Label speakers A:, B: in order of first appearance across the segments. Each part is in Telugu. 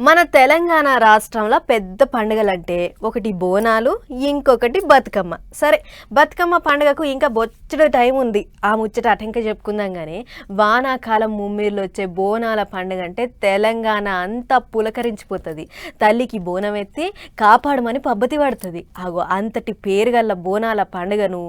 A: మన తెలంగాణ రాష్ట్రంలో పెద్ద పండుగలంటే ఒకటి బోనాలు, ఇంకొకటి బతుకమ్మ. సరే, బతుకమ్మ పండుగకు ఇంకా బొచ్చడు టైం ఉంది. ఆ ముచ్చట అటెంక చెప్పుకుందాం. కానీ వానాకాలం ముమ్మిర్లు వచ్చే బోనాల పండుగ అంటే తెలంగాణ అంతా పులకరించిపోతుంది. తల్లికి బోనం ఎత్తి కాపాడమని పబ్బతి పడుతుంది. అగో అంతటి పేరుగల్ల బోనాల పండుగను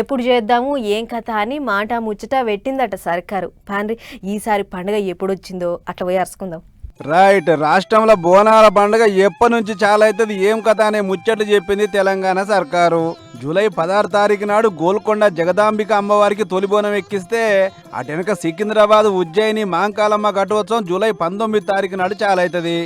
A: ఎప్పుడు చేద్దాము, ఏం కథ అని మాట ముచ్చట పెట్టిందట సర్కారు. పాండ్రి, ఈసారి పండుగ ఎప్పుడు వచ్చిందో అట్లా పోయి అరుచుకుందాం.
B: రైట్. రాష్ట్రంలో బోనాల పండుగ ఎప్పటి నుంచి చాలా అవుతుంది, ఏం కథ అనే ముచ్చట్లు చెప్పింది తెలంగాణ సర్కారు. జూలై 16 తారీఖు నాడు గోల్కొండ జగదాంబిక అమ్మవారికి తొలి బోనం ఎక్కిస్తే అటెనక సికింద్రాబాద్, ఉజ్జయిని, మాంకాలమ్మ ఘటోత్సవం జూలై 19 తారీఖు నాడు చాలా అవుతుంది.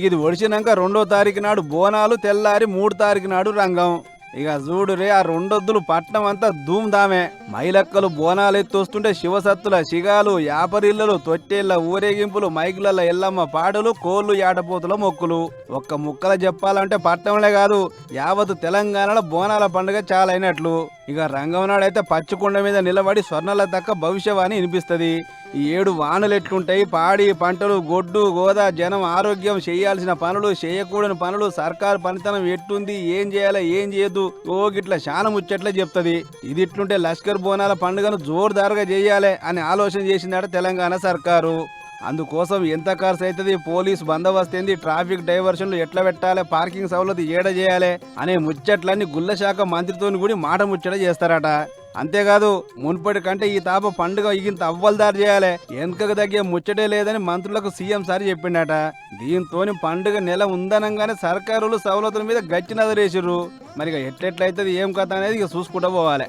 B: ఇది ఒడిచినాక 2వ తారీఖు నాడు బోనాలు, తెల్లారి 3 తారీఖు నాడు రంగం. ఇక చూడు రే, ఆ రెండొద్దులు పట్నం అంతా ధూమ్ధామే. మైలక్కలు బోనాలు ఎత్తొస్తుంటే శివసత్తుల శిగాలు, యాపరిల్లలు, తొట్టేళ్ల ఊరేగింపులు, మైకుల ఎల్లమ్మ పాటలు, కోళ్లు యాటపోతుల మొక్కులు. ఒక్క ముక్కలు చెప్పాలంటే పట్నంలే కాదు, యావత్ తెలంగాణలో బోనాల పండుగ చాలా అయినట్లు. ఇక రంగం నాడైతే పచ్చికొండ మీద నిలబడి స్వర్ణాల దక్క భవిష్యవాణి వినిపిస్తుంది. ఈ 7 వానలు ఎట్లుంటాయి, పాడి పంటలు, గొడ్డు గోదా, జనం ఆరోగ్యం, చేయాల్సిన పనులు, చేయకూడని పనులు, సర్కారు పనితనం ఎట్టుంది, ఏం చేయాలి, ఏం చేయొద్దు, గిట్ల శాన ముచ్చట్లే చెప్తుంది. ఇది ఇట్లుంటే లష్కర్ బోనాల పండుగను జోరుదారుగా చేయాలి అని ఆలోచన చేసిందట తెలంగాణ సర్కారు. అందుకోసం ఎంత ఖర్చు అవుతుంది, పోలీసు బందోబస్తు ఏంది, ట్రాఫిక్ డైవర్షన్లు ఎట్లా పెట్టాలి, పార్కింగ్ సౌలభ్యం ఏడ చేయాలి అనే ముచ్చట్లన్నీ గుళ్ళ శాఖ మంత్రితో కూడా మాట ముచ్చట చేస్తారట. అంతేకాదు, మున్పటి కంటే ఈ తాప పండుగ ఇగింత అవ్వలదారు చేయాలి, వెనకకు తగ్గే ముచ్చటే లేదని మంత్రులకు సీఎం సార్ చెప్పిండట. దీంతోని పండుగ నెల ఉందనంగానే సర్కారులు సౌలతుల మీద గట్టి నదరేసిర్రు. మరి ఎట్లెట్లయితుంది, ఏం కథ అనేది ఇక చూసుకుంటూ పోవాలి.